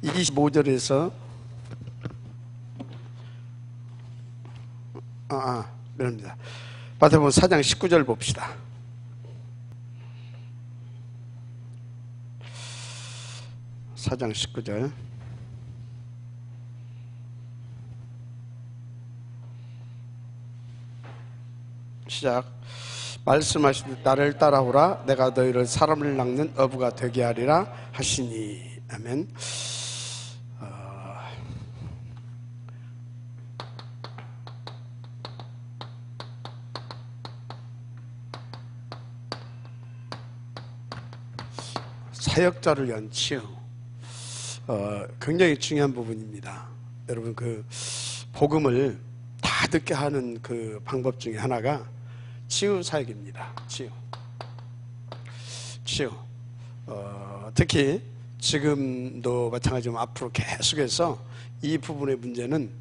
25절에서 그럽니다. 마태복음 4장 19절 봅시다. 사장 19절 시작. 말씀하시되 나를 따라오라 내가 너희를 사람을 낚는 어부가 되게 하리라 하시니. 아멘. 사역자를 위한 치유, 굉장히 중요한 부분입니다. 여러분, 그 복음을 다 듣게 하는 그 방법 중에 하나가 치유 사역입니다. 치유. 특히 지금도 마찬가지지만 앞으로 계속해서 이 부분의 문제는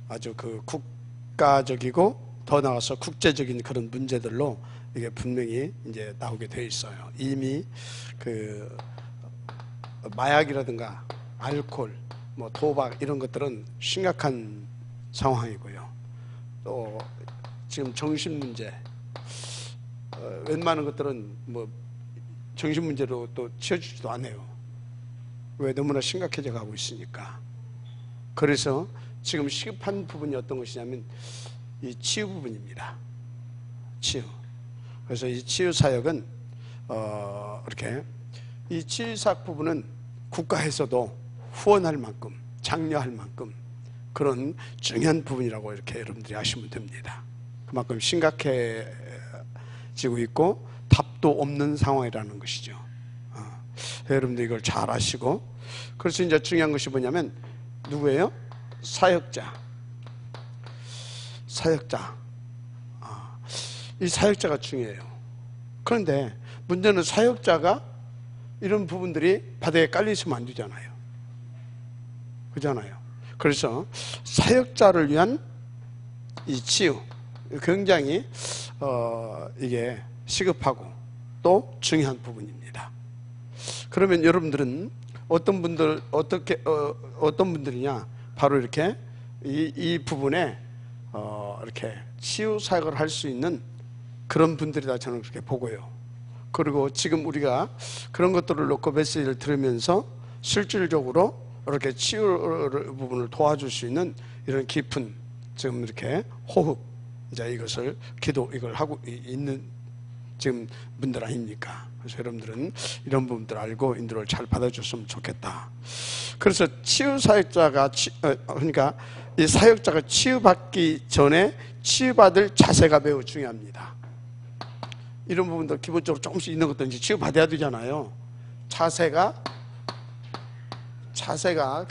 아주 그 국가적이고 더 나아가서 국제적인 그런 문제들로 이게 분명히 이제 나오게 돼 있어요. 이미 그 마약이라든가 알코올, 뭐 도박 이런 것들은 심각한 상황이고요. 또 지금 정신 문제, 웬만한 것들은 뭐 정신 문제로 또 치워주지도 않아요. 왜? 너무나 심각해져 가고 있으니까. 그래서 지금 시급한 부분이 어떤 것이냐면 이 치유 부분입니다. 치유. 그래서 이 치유 사역은 이렇게 이 치유사역 부분은 국가에서도 후원할 만큼, 장려할 만큼 그런 중요한 부분이라고 이렇게 여러분들이 아시면 됩니다. 그만큼 심각해지고 있고 답도 없는 상황이라는 것이죠. 여러분들 이걸 잘 아시고, 그래서 이제 중요한 것이 뭐냐면 누구예요? 사역자. 이 사역자가 중요해요. 그런데 문제는 사역자가 이런 부분들이 바닥에 깔려 있으면 안 되잖아요. 그렇잖아요. 그래서 사역자를 위한 이 치유, 굉장히 이게 시급하고 또 중요한 부분입니다. 그러면 여러분들은 어떤 분들이냐, 바로 이렇게 이 부분에 이렇게 치유 사역을 할 수 있는 그런 분들이다, 저는 그렇게 보고요. 그리고 지금 우리가 그런 것들을 놓고 메시지를 들으면서 실질적으로 이렇게 치유 부분을 도와줄 수 있는 이런 깊은 지금 이렇게 호흡, 이제 이것을 이걸 하고 있는 지금 분들 아닙니까? 그래서 여러분들은 이런 부분들 알고 인도를 잘 받아줬으면 좋겠다. 그래서 치유 사역자가 그러니까 이 사역자가 치유받기 전에 치유받을 자세가 매우 중요합니다. 이런 부분도 기본적으로 조금씩 있는 것도 이제 치유받아야 되잖아요. 자세가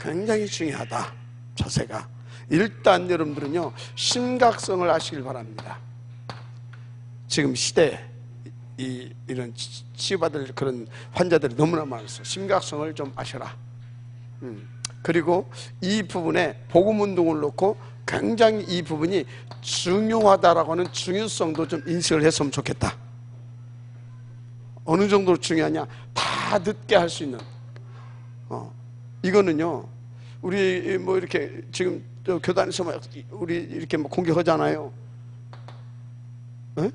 굉장히 중요하다. 자세가. 일단 여러분들은요, 심각성을 아시길 바랍니다. 지금 시대에 이런 치유받을 그런 환자들이 너무나 많아서 심각성을 좀 아셔라. 그리고 이 부분에 복음운동을 놓고 굉장히 이 부분이 중요하다라고 하는 중요성도 좀 인식을 했으면 좋겠다. 어느 정도로 중요하냐? 다 듣게 할 수 있는. 이거는요, 우리 뭐 이렇게 지금 교단에서 우리 이렇게 뭐 공격하잖아요. 에?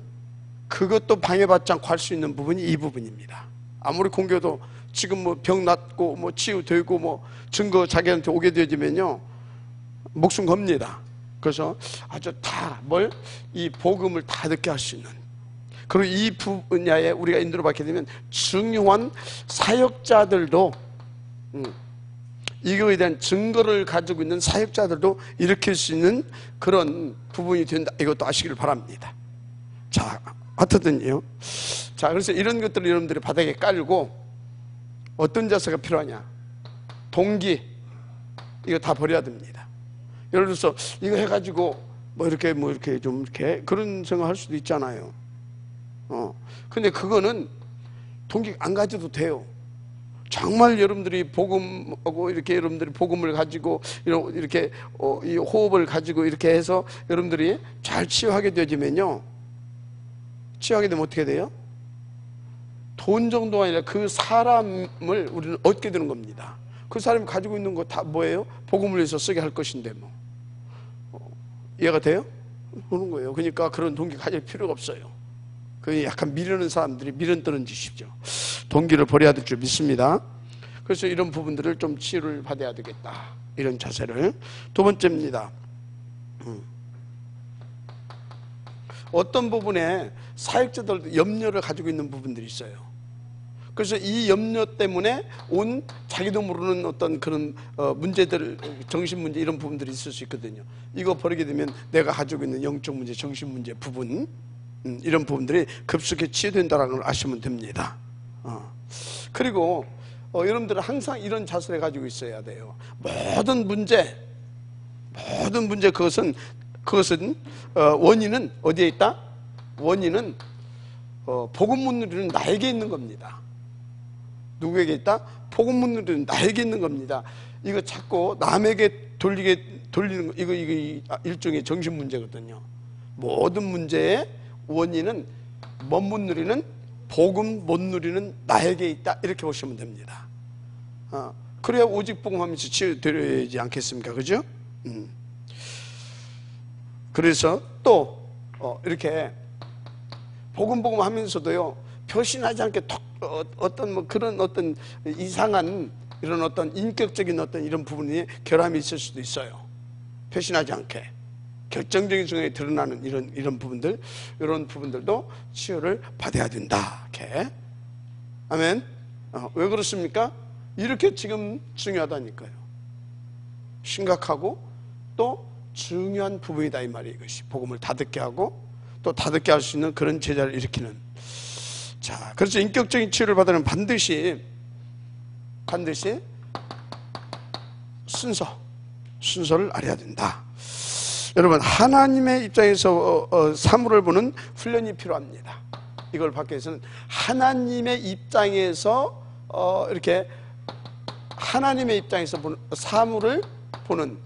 그것도 방해받지 않고 할 수 있는 부분이 이 부분입니다. 아무리 공격도 지금 뭐 병 낫고 뭐 치유되고 뭐 증거 자기한테 오게 되어지면요, 목숨 겁니다. 그래서 아주 이 복음을 다 듣게 할 수 있는, 그리고 이 분야에 우리가 인도를 받게 되면 중요한 사역자들도 이거에 대한 증거를 가지고 있는 사역자들도 일으킬 수 있는 그런 부분이 된다. 이것도 아시길 바랍니다. 자, 어떻든요. 자, 그래서 이런 것들을 여러분들이 바닥에 깔고 어떤 자세가 필요하냐? 동기, 이거 다 버려야 됩니다. 예를 들어서 이거 해가지고 뭐 이렇게 좀 이렇게 그런 생각할 수도 있잖아요. 근데 그거는 동기 안 가져도 돼요. 정말 여러분들이 복음하고 이렇게 여러분들이 복음을 가지고 이렇게 이 호흡을 가지고 이렇게 해서 여러분들이 잘 치유하게 되어지면요, 치유하게 되면 어떻게 돼요? 돈 정도가 아니라 그 사람을 우리는 얻게 되는 겁니다. 그 사람이 가지고 있는 거 다 뭐예요? 복음을 위해서 쓰게 할 것인데 뭐. 이해가 돼요? 그런 거예요. 그러니까 그런 동기 가질 필요가 없어요. 그 약간 미루는 사람들이 미련 떠는 짓이죠. 동기를 버려야 될 줄 믿습니다. 그래서 이런 부분들을 좀 치유를 받아야 되겠다. 이런 자세를. 두 번째입니다. 어떤 부분에 사역자들도 염려를 가지고 있는 부분들이 있어요. 그래서 이 염려 때문에 온 자기도 모르는 어떤 그런 문제들, 정신 문제 이런 부분들이 있을 수 있거든요. 이거 버리게 되면 내가 가지고 있는 영적 문제, 정신 문제 부분 이런 부분들이 급속히 치유된다는 걸 아시면 됩니다. 그리고 여러분들은 항상 이런 자세를 가지고 있어야 돼요. 모든 문제 그것은 원인은 어디에 있다? 원인은 복음 못 누리는 나에게 있는 겁니다. 누구에게 있다? 복음 못 누리는 나에게 있는 겁니다. 이거 자꾸 남에게 돌리는 거, 이거 일종의 정신 문제거든요. 모든 문제의 원인은 못 누리는 복음 못 누리는 나에게 있다. 이렇게 보시면 됩니다. 그래야 오직 복음하면서 치유되지 않겠습니까? 그죠? 그래서 또 이렇게 복음 하면서도요, 표신하지 않게 어떤 뭐 그런 어떤 이상한 이런 어떤 인격적인 어떤 이런 부분이 결함이 있을 수도 있어요. 표신하지 않게 결정적인 순간에 드러나는 이런 부분들, 이런 부분들도 치유를 받아야 된다. 이렇게. 아멘. 왜 그렇습니까? 이렇게 지금 중요하다니까요. 심각하고 또 중요한 부분이다 이 말이에요. 이것이 복음을 다듣게 하고 또 다듣게 할 수 있는 그런 제자를 일으키는. 자, 그래서 인격적인 치유를 받으려면 반드시 순서를 알아야 된다. 여러분, 하나님의 입장에서 사물을 보는 훈련이 필요합니다. 이걸 받기 위해서는 하나님의 입장에서 이렇게 하나님의 입장에서 보는 사물을 보는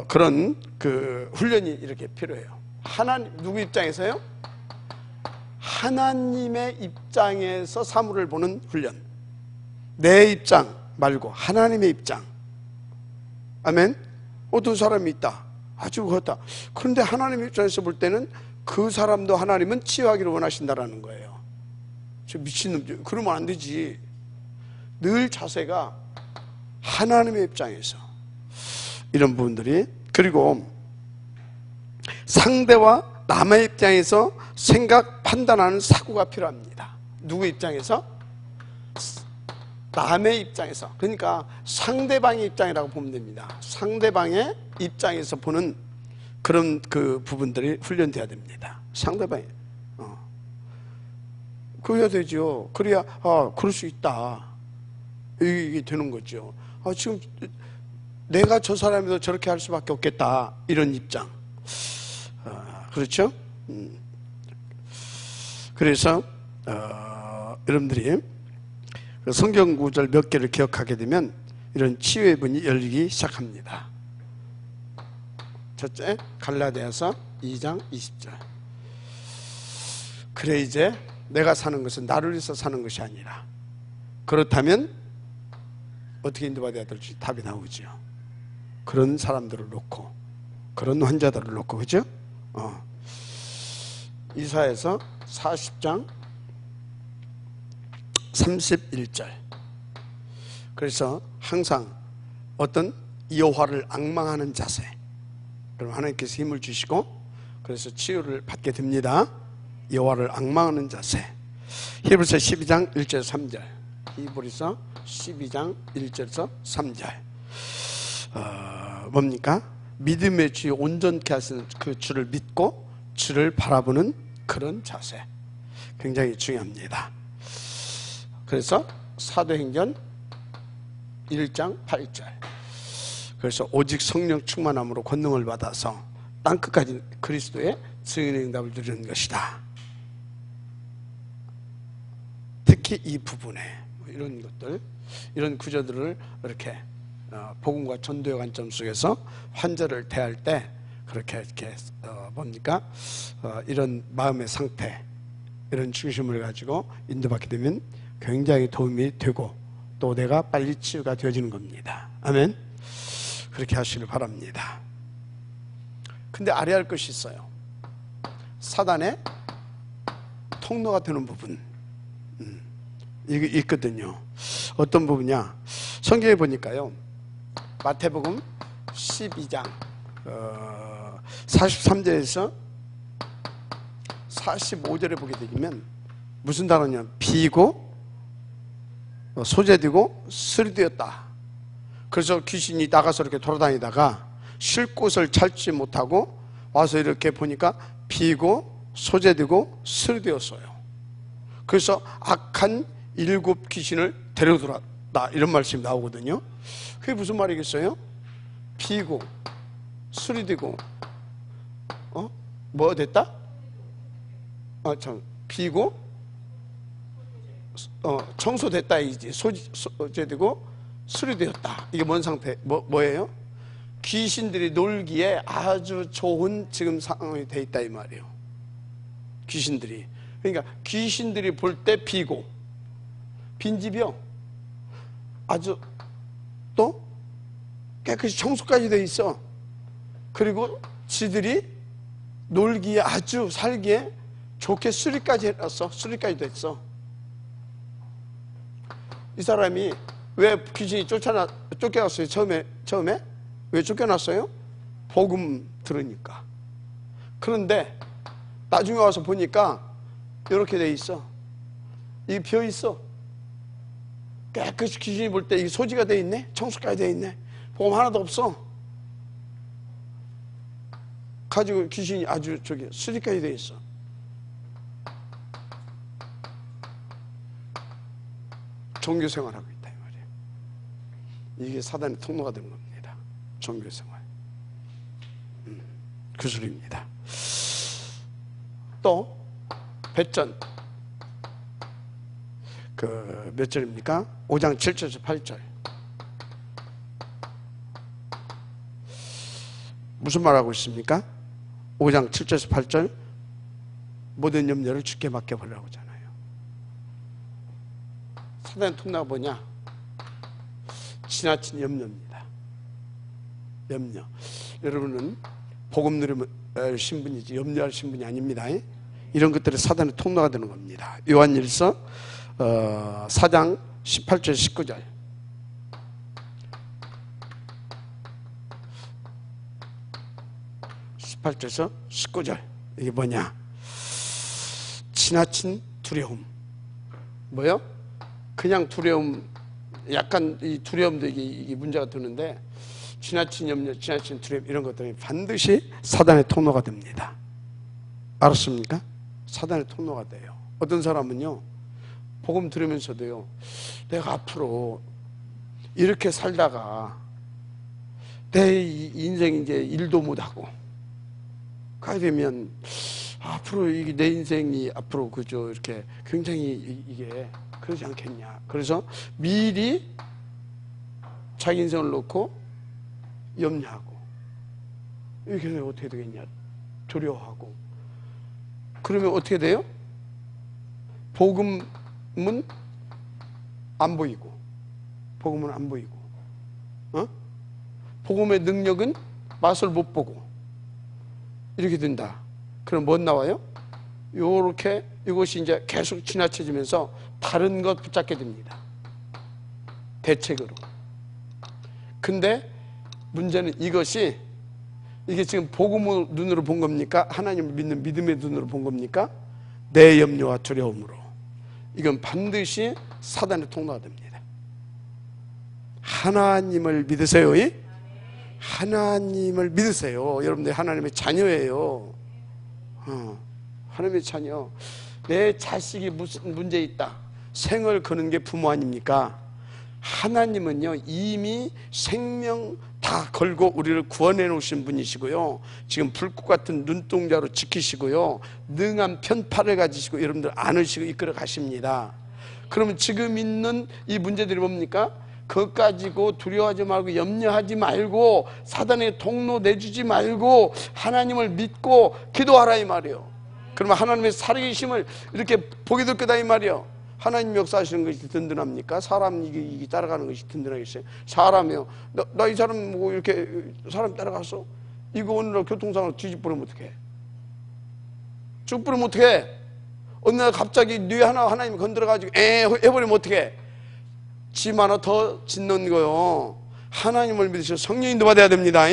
그런 그 훈련이 이렇게 필요해요. 누구 입장에서요? 하나님의 입장에서 사물을 보는 훈련. 내 입장 말고 하나님의 입장. 아멘. 어떤 사람이 있다. 아주 그렇다. 그런데 하나님의 입장에서 볼 때는 그 사람도 하나님은 치유하기를 원하신다라는 거예요. 저 미친놈, 그러면 안 되지. 늘 자세가 하나님의 입장에서 이런 부분들이. 그리고 상대와 남의 입장에서 생각, 판단하는 사고가 필요합니다. 누구 입장에서? 남의 입장에서. 그러니까 상대방의 입장이라고 보면 됩니다. 상대방의 입장에서 보는 그런 그 부분들이 훈련돼야 됩니다. 상대방이. 그래야 되죠. 그래야 그럴 수 있다. 이게 되는 거죠. 지금 내가 저 사람이도 저렇게 할 수밖에 없겠다. 이런 입장. 그렇죠? 그래서 여러분들이 성경 구절 몇 개를 기억하게 되면 이런 치유의 문이 열리기 시작합니다. 첫째, 갈라디아서 2장 20절. 그래 이제 내가 사는 것은 나를 위해서 사는 것이 아니라. 그렇다면 어떻게 인도받아야 될지 답이 나오죠. 그런 사람들을 놓고, 그런 환자들을 놓고, 그죠? 이사야서 40장 31절. 그래서 항상 어떤 여호와를 앙망하는 자세. 그럼 하나님께서 힘을 주시고 그래서 치유를 받게 됩니다. 여호와를 앙망하는 자세. 히브리서 12장 1절 3절. 히브리서 12장 1절에서 3절. 뭡니까? 믿음의 주에 온전케 하시는 그 주를 믿고 주를 바라보는 그런 자세. 굉장히 중요합니다. 그래서 사도행전 1장 8절. 그래서 오직 성령 충만함으로 권능을 받아서 땅끝까지 그리스도의 증인의 응답을 누리는 것이다. 특히 이 부분에 이런 것들, 이런 구조들을 이렇게 복음과 전도의 관점 속에서 환자를 대할 때 그렇게 이렇게 뭡니까? 이런 마음의 상태, 이런 중심을 가지고 인도받게 되면 굉장히 도움이 되고 또 내가 빨리 치유가 되어지는 겁니다. 아멘. 그렇게 하시길 바랍니다. 근데 알아야 할 것이 있어요. 사단의 통로가 되는 부분 이게 있거든요. 어떤 부분이냐, 성경에 보니까요, 마태복음 12장 43절에서 45절에 보게 되면 무슨 단어냐, 비고 소재되고 쓰리되었다. 그래서 귀신이 나가서 이렇게 돌아다니다가 쉴 곳을 찾지 못하고 와서 이렇게 보니까 비고 소재되고 쓰리되었어요. 그래서 악한 7 귀신을 데려들었다, 이런 말씀이 나오거든요. 그게 무슨 말이겠어요? 비고 쓰리되고 뭐 됐다? 비고 청소됐다, 이제 소재되고 쓰리되었다. 이게 뭔 상태? 뭐예요? 귀신들이 놀기에 아주 좋은 지금 상황이 돼 있다, 이 말이에요. 귀신들이, 그러니까 귀신들이 볼 때 비고, 빈집이요, 아주 또 깨끗이 청소까지 돼 있어. 그리고 지들이 놀기에 아주 살기에 좋게 수리까지 해놨어. 수리까지 됐어. 이 사람이 왜 귀신이 쫓겨났어요? 처음에 왜 쫓겨났어요? 복음 들으니까. 그런데 나중에 와서 보니까 이렇게 돼 있어. 이게 비어 있어. 깨끗이 귀신이 볼 때 이게 소지가 돼 있네. 청소까지 돼 있네. 복음 하나도 없어. 가지고 귀신이 아주 수리까지 돼 있어. 종교생활하고 있다, 이 말이에요. 이게 사단의 통로가 되는 겁니다. 종교생활. 그 소리입니다. 또 배전, 몇 절입니까? 5장 7절에서 8절. 무슨 말하고 있습니까? 5장 7절에서 8절. 모든 염려를 주께 맡겨보려고 하잖아요. 사단의 통로가 뭐냐? 지나친 염려입니다. 염려. 여러분은 복음 누리면 신분이지 염려할 신분이 아닙니다. 이런 것들이 사단의 통로가 되는 겁니다. 요한일서 4장 18절 19절. (18절에서) 19절. 이게 뭐냐? 지나친 두려움. 뭐요? 그냥 두려움, 약간 이 두려움도 이게 문제가 되는데, 지나친 염려, 지나친 두려움, 이런 것들이 반드시 사단의 통로가 됩니다. 알았습니까? 사단의 통로가 돼요. 어떤 사람은요, 복음 들으면서도요, 내가 앞으로 이렇게 살다가 내 인생 이제 일도 못하고 가게 되면 앞으로 이게 내 인생이 앞으로 그저 이렇게 굉장히 이게 그러지 않겠냐. 그래서 미리 자기 인생을 놓고 염려하고, 이렇게 되면 어떻게 되겠냐, 두려워하고. 그러면 어떻게 돼요? 복음은 안 보이고, 복음은 안 보이고, 복음의 능력은 맛을 못 보고, 이렇게 된다. 그럼 뭐 나와요? 요렇게 이것이 이제 계속 지나쳐지면서 다른 것 붙잡게 됩니다. 대책으로. 근데 문제는 이것이, 이게 지금 복음의 눈으로 본 겁니까? 하나님을 믿는 믿음의 눈으로 본 겁니까? 내 염려와 두려움으로. 이건 반드시 사단의 통로가 됩니다. 하나님을 믿으세요. 하나님을 믿으세요. 여러분들 하나님의 자녀예요. 하나님의 자녀. 내 자식이 무슨 문제 있다, 생을 거는 게 부모 아닙니까? 하나님은요, 이미 생명 다 걸고 우리를 구원해 놓으신 분이시고요, 지금 불꽃 같은 눈동자로 지키시고요, 능한 편팔을 가지시고 여러분들 안으시고 이끌어 가십니다. 그러면 지금 있는 이 문제들이 뭡니까? 그것 가지고 두려워하지 말고 염려하지 말고 사단의 통로 내주지 말고 하나님을 믿고 기도하라, 이 말이에요. 그러면 하나님의 살아계심을 이렇게 보게 될 거다, 이 말이에요. 하나님 역사하시는 것이 든든합니까? 사람 이게 따라가는 것이 든든하겠어요? 사람이요. 나 이 사람 뭐 이렇게 사람 따라가서 이거 오늘날 교통상으로 뒤집어버리면 어떡해? 쭉 부르면 어떡해? 어느 날 갑자기 뇌 하나님이 건드려가지고 해버리면 어떡해? 짐 하나 더 짓는 거요. 하나님을 믿으셔 성령인도 받아야 됩니다.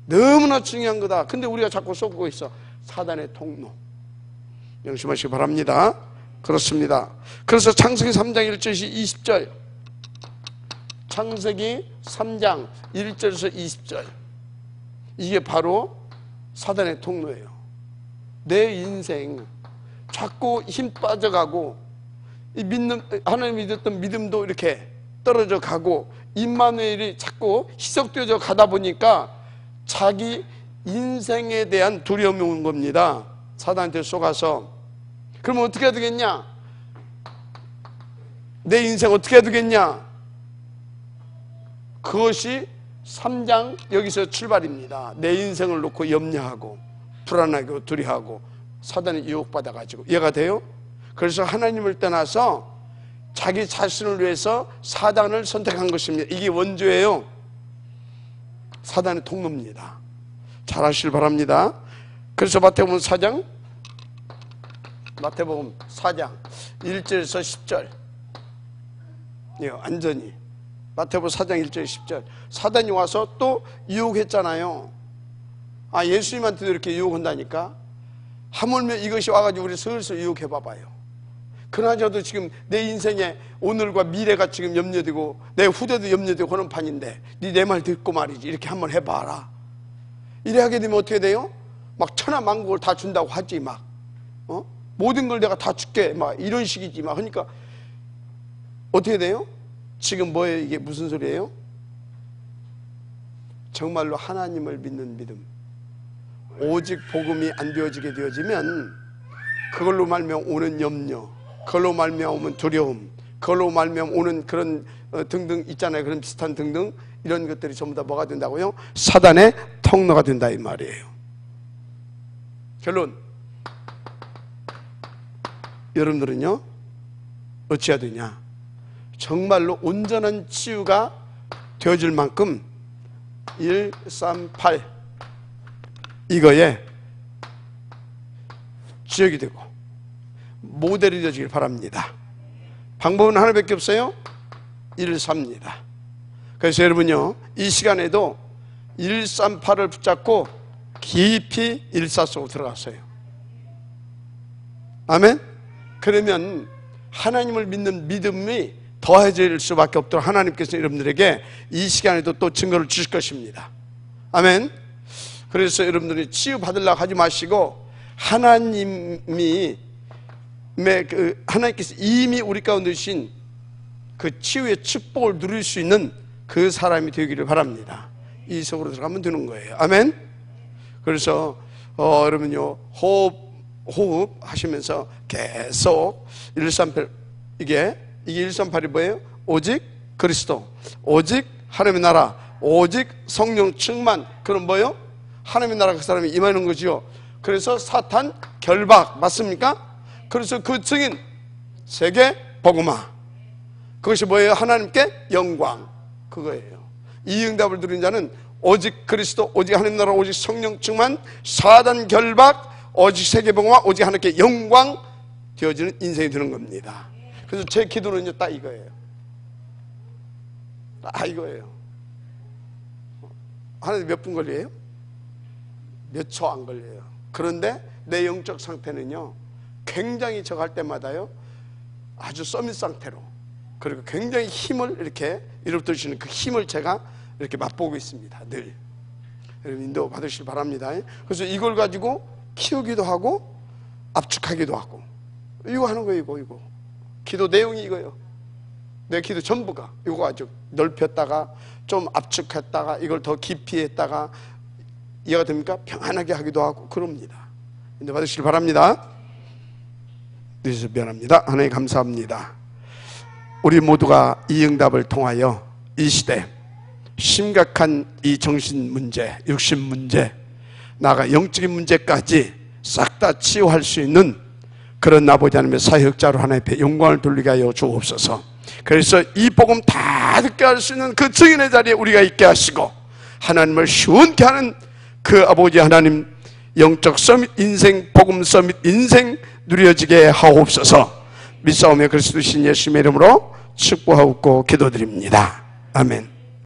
너무나 중요한 거다. 근데 우리가 자꾸 쏟고 있어. 사단의 통로. 명심하시기 바랍니다. 그렇습니다. 그래서 창세기 3장 1절에서 20절, 창세기 3장 1절에서 20절, 이게 바로 사단의 통로예요. 내 인생 자꾸 힘 빠져가고 하나님 믿었던 믿음도 이렇게 떨어져 가고 임마누엘이 자꾸 희석되어져 가다 보니까 자기 인생에 대한 두려움이 온 겁니다. 사단한테 속아서. 그러면 어떻게 해야 되겠냐? 내 인생 어떻게 해야 되겠냐? 그것이 3장 여기서 출발입니다. 내 인생을 놓고 염려하고 불안하고 두려워하고 사단에 유혹받아가지고 이해가 돼요? 그래서 하나님을 떠나서 자기 자신을 위해서 사단을 선택한 것입니다. 이게 원조예요. 사단의 통로입니다. 잘 아시길 바랍니다. 그래서 마태복음 4장 1절에서 10절, 완전히 마태복음 4장 1절 10절, 사단이 와서 또 유혹했잖아요. 예수님한테도 이렇게 유혹한다니까. 하물며 이것이 와가지고 우리 슬슬 유혹해 봐봐요. 그나저도 지금 내 인생의 오늘과 미래가 지금 염려되고 내 후대도 염려되고 그런 판인데 네 내 말 듣고 말이지 이렇게 한번 해봐라. 이래 하게 되면 어떻게 돼요? 막 천하만국을 다 준다고 하지 막 모든 걸 내가 다 줄게 막 이런 식이지 막. 그러니까 어떻게 돼요? 지금 뭐예요? 이게 무슨 소리예요? 정말로 하나님을 믿는 믿음, 오직 복음이 안 되어지게 되어지면 그걸로 말미암아 오는 염려, 그걸로 말미암아 오는 두려움, 그걸로 말미암아 오는 그런 등등 있잖아요. 그런 비슷한 등등 이런 것들이 전부 다 뭐가 된다고요? 사단의 통로가 된다 이 말이에요. 결론, 여러분들은요 어찌해야 되냐? 정말로 온전한 치유가 되어질 만큼 138 이거에 지역이 되고 모델이 되어지길 바랍니다. 방법은 하나밖에 없어요. 134입니다. 그래서 여러분요 이 시간에도 138을 붙잡고 깊이 14 속으로 들어갔어요. 아멘. 그러면 하나님을 믿는 믿음이 더해질 수밖에 없도록 하나님께서 여러분들에게 이 시간에도 또 증거를 주실 것입니다. 아멘. 그래서 여러분들이 치유받으려고 하지 마시고 하나님께서 이미 우리 가운데 주신 그 치유의 축복을 누릴 수 있는 그 사람이 되기를 바랍니다. 이 속으로 들어가면 되는 거예요. 아멘. 그래서 여러분요 호흡 하시면서 계속 138 이게 138이 뭐예요? 오직 그리스도, 오직 하나님의 나라, 오직 성령 충만. 그럼 뭐예요? 하나님의 나라 그 사람이 임하는 거죠. 그래서 사탄 결박 맞습니까? 그래서 그 증인 세계 복음화, 그것이 뭐예요? 하나님께 영광, 그거예요. 이 응답을 들은 자는 오직 그리스도, 오직 하나님 나라, 오직 성령 충만, 사단 결박, 오직 세계 복음화, 오직 하나님께 영광 되어지는 인생이 되는 겁니다. 그래서 제 기도는요 딱 이거예요. 딱 이거예요. 하나님 몇 분 걸려요? 몇 초 안 걸려요. 그런데 내 영적 상태는요 굉장히 저갈 때마다요 아주 서밋 상태로, 그리고 굉장히 힘을 이렇게 이로부터 주시는 그 힘을 제가 이렇게 맛보고 있습니다. 늘 여러분 인도 받으시기 바랍니다. 그래서 이걸 가지고 키우기도 하고 압축하기도 하고 이거 하는 거예요. 이거 기도 내용이 이거예요. 내 기도 전부가 이거 아주 넓혔다가 좀 압축했다가 이걸 더 깊이 했다가 이해가 됩니까? 평안하게 하기도 하고 그럽니다. 인도 받으시기 바랍니다. 늦어서 미안합니다. 하나님 감사합니다. 우리 모두가 이 응답을 통하여 이 시대 심각한 이 정신 문제, 육신 문제, 나아가 영적인 문제까지 싹 다 치유할 수 있는 그런 아버지 하나님의 사역자로 하나님 앞에 영광을 돌리게 하여 주옵소서. 그래서 이 복음 다 듣게 할 수 있는 그 증인의 자리에 우리가 있게 하시고 하나님을 시원케 하는 그 아버지 하나님 영적 서밋 인생, 복음 서밋 인생 누려지게 하옵소서. 믿사오며 그리스도 신 예수님의 이름으로 축복하고 기도드립니다. 아멘.